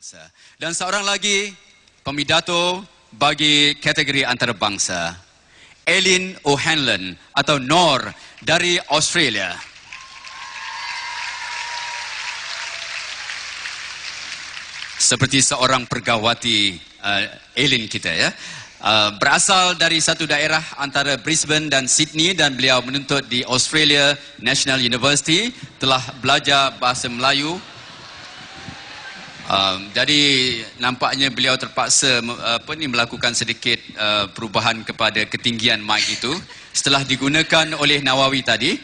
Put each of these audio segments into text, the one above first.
antarabangsa. Dan seorang lagi pemidato bagi kategori antarabangsa, Eileen O'Hanlon atau Nor dari Australia. Seperti seorang pergawati Eileen kita ya. Berasal dari satu daerah antara Brisbane dan Sydney dan beliau menuntut di Australia National University, telah belajar bahasa Melayu. Jadi nampaknya beliau terpaksa melakukan sedikit perubahan kepada ketinggian mic itu setelah digunakan oleh Nawawi tadi.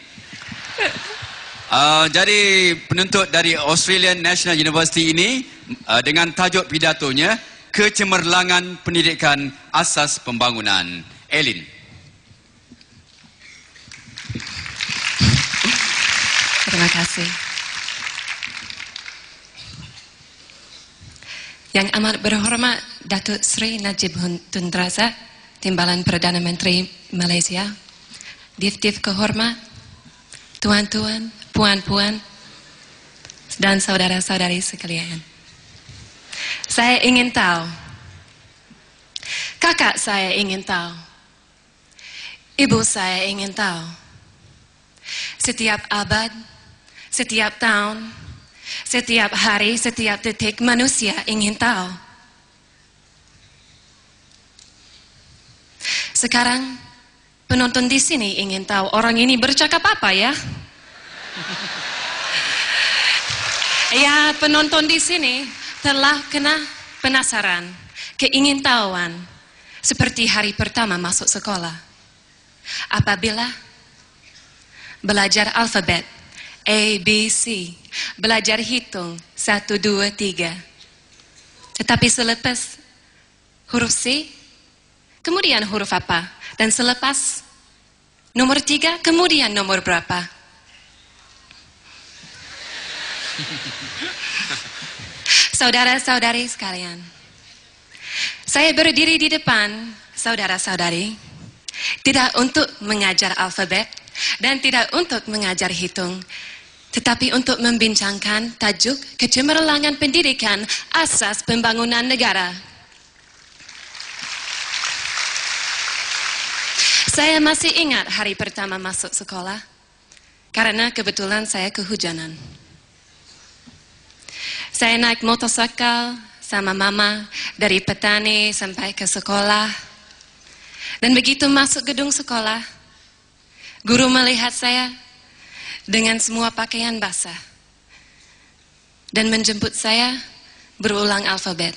Jadi penuntut dari Australian National University ini dengan tajuk pidatonya Kecemerlangan Pendidikan Asas Pembangunan. Eileen. Terima kasih. Yang amat berhormat Datuk Seri Najib Tun Razak, Timbalan Perdana Menteri Malaysia, Div-Div kehormat, tuan-tuan, puan-puan, dan saudara-saudari sekalian. Saya ingin tahu, kakak saya ingin tahu, ibu saya ingin tahu, setiap abad, setiap tahun, setiap hari, setiap detik manusia ingin tahu. Sekarang penonton di sini ingin tahu orang ini bercakap apa ya? Ya, penonton di sini telah kena penasaran, keingintahuan seperti hari pertama masuk sekolah. Apabila belajar alfabet A, B, C, belajar hitung 1, 2, 3. Tetapi selepas huruf C, kemudian huruf apa? Dan selepas nomor 3, kemudian nomor berapa? Saudara-saudari sekalian, saya berdiri di depan saudara-saudari tidak untuk mengajar alfabet dan tidak untuk mengajar hitung, tetapi untuk membincangkan tajuk Kecemerlangan Pendidikan Asas Pembangunan Negara. Saya masih ingat hari pertama masuk sekolah, karena kebetulan saya kehujanan. Saya naik motorsikal sama mama dari petani sampai ke sekolah. Dan begitu masuk gedung sekolah, guru melihat saya dengan semua pakaian basah dan menjemput saya berulang alfabet.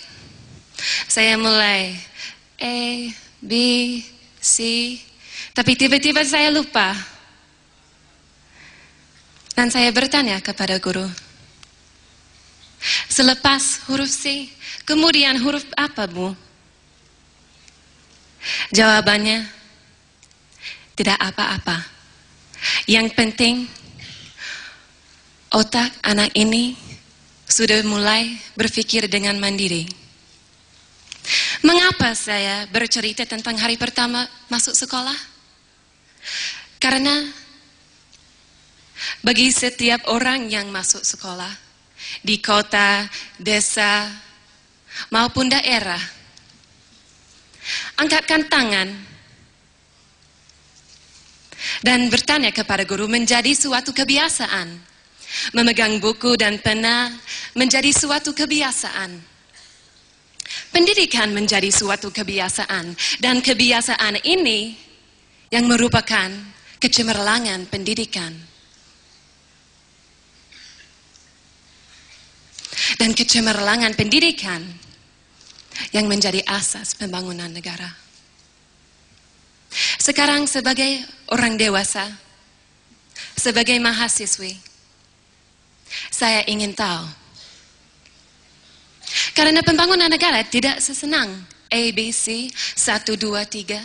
Saya mulai A, B, C, tapi tiba-tiba saya lupa. Dan saya bertanya kepada guru, selepas huruf C, kemudian huruf apa, Bu? Jawabannya, tidak apa-apa. Yang penting, otak anak ini sudah mulai berpikir dengan mandiri. Mengapa saya bercerita tentang hari pertama masuk sekolah? Karena bagi setiap orang yang masuk sekolah, di kota, desa, maupun daerah, angkatkan tangan dan bertanya kepada guru menjadi suatu kebiasaan. Memegang buku dan pena menjadi suatu kebiasaan. Pendidikan menjadi suatu kebiasaan, dan kebiasaan ini yang merupakan kecemerlangan pendidikan. Dan kecemerlangan pendidikan yang menjadi asas pembangunan negara. Sekarang sebagai orang dewasa, sebagai mahasiswi, saya ingin tahu. Karena pembangunan negara tidak sesenang A, B, C, 1, 2, 3.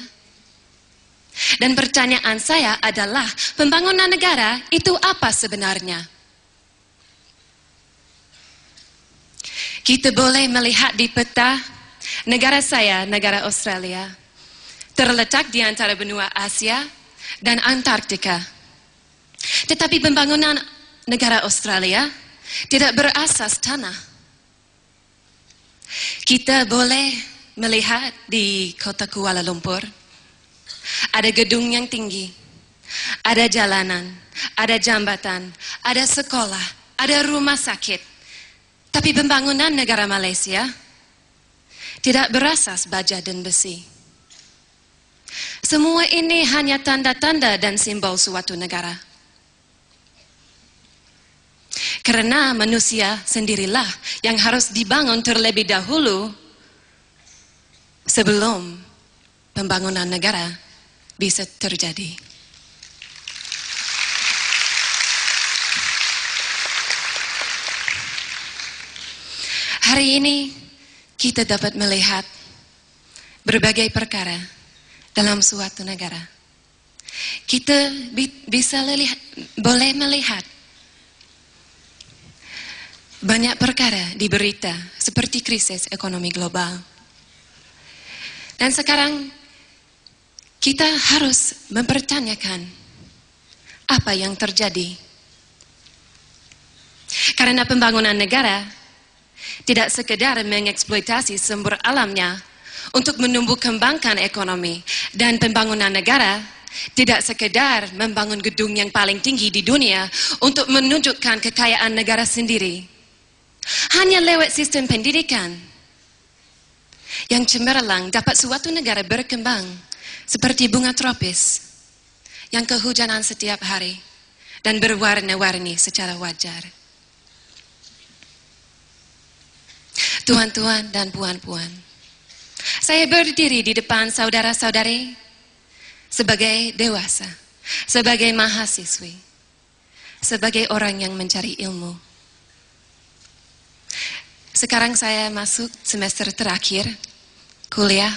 Dan pertanyaan saya adalah, pembangunan negara itu apa sebenarnya? Kita boleh melihat di peta negara saya, negara Australia, terletak di antara benua Asia dan Antartika. Tetapi pembangunan negara Australia tidak berasas tanah. Kita boleh melihat di kota Kuala Lumpur, ada gedung yang tinggi, ada jalanan, ada jambatan, ada sekolah, ada rumah sakit. Tapi pembangunan negara Malaysia tidak berasas baja dan besi. Semua ini hanya tanda-tanda dan simbol suatu negara. Karena manusia sendirilah yang harus dibangun terlebih dahulu sebelum pembangunan negara bisa terjadi. Hari ini kita dapat melihat berbagai perkara dalam suatu negara. Kita boleh melihat banyak perkara di berita seperti krisis ekonomi global. Dan sekarang kita harus mempertanyakan apa yang terjadi. Karena pembangunan negara tidak sekedar mengeksploitasi sumber alamnya untuk menumbuh kembangkan ekonomi, dan pembangunan negara tidak sekedar membangun gedung yang paling tinggi di dunia untuk menunjukkan kekayaan negara sendiri. Hanya lewat sistem pendidikan yang cemerlang dapat suatu negara berkembang seperti bunga tropis yang kehujanan setiap hari dan berwarna-warni secara wajar. Tuan-tuan dan puan-puan, saya berdiri di depan saudara-saudari sebagai dewasa, sebagai mahasiswi, sebagai orang yang mencari ilmu. Sekarang saya masuk semester terakhir kuliah,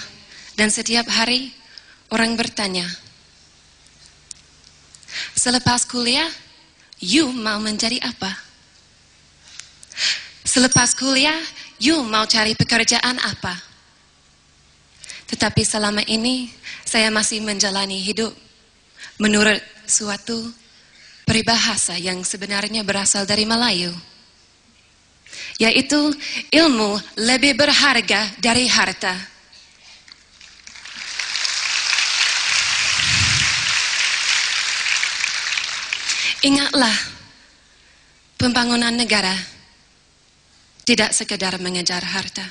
dan setiap hari orang bertanya, selepas kuliah, you mau menjadi apa? Selepas kuliah, you mau cari pekerjaan apa? Tetapi selama ini saya masih menjalani hidup menurut suatu peribahasa yang sebenarnya berasal dari Melayu, yaitu ilmu lebih berharga dari harta. Ingatlah, pembangunan negara tidak sekedar mengejar harta.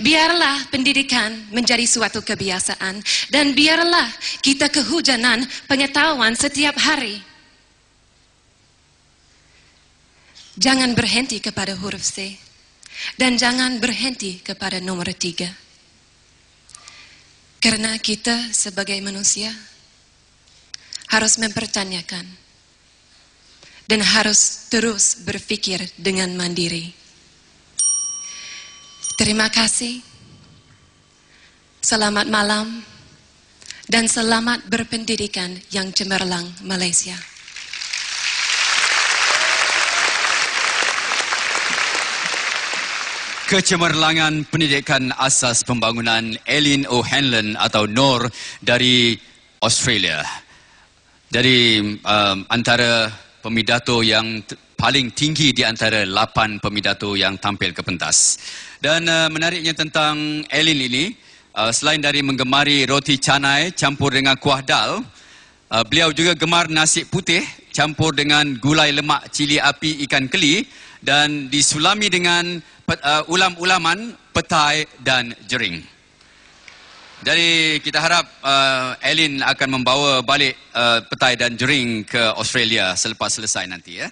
Biarlah pendidikan menjadi suatu kebiasaan, dan biarlah kita kehujanan pengetahuan setiap hari. Jangan berhenti kepada huruf C, dan jangan berhenti kepada nomor 3. Karena kita sebagai manusia harus mempertanyakan dan harus terus berpikir dengan mandiri. Terima kasih, selamat malam, dan selamat berpendidikan yang cemerlang Malaysia. Kecemerlangan pendidikan asas pembangunan Eileen O'Hanlon atau Noor dari Australia. Dari antara pemidato yang paling tinggi di antara 8 pemidato yang tampil ke pentas. Dan menariknya tentang Eileen ini, selain dari menggemari roti canai campur dengan kuah dal, beliau juga gemar nasi putih campur dengan gulai lemak cili api ikan keli dan disulami dengan ulam-ulaman, petai dan jering. Jadi kita harap Eileen akan membawa balik petai dan jering ke Australia selepas selesai nanti ya.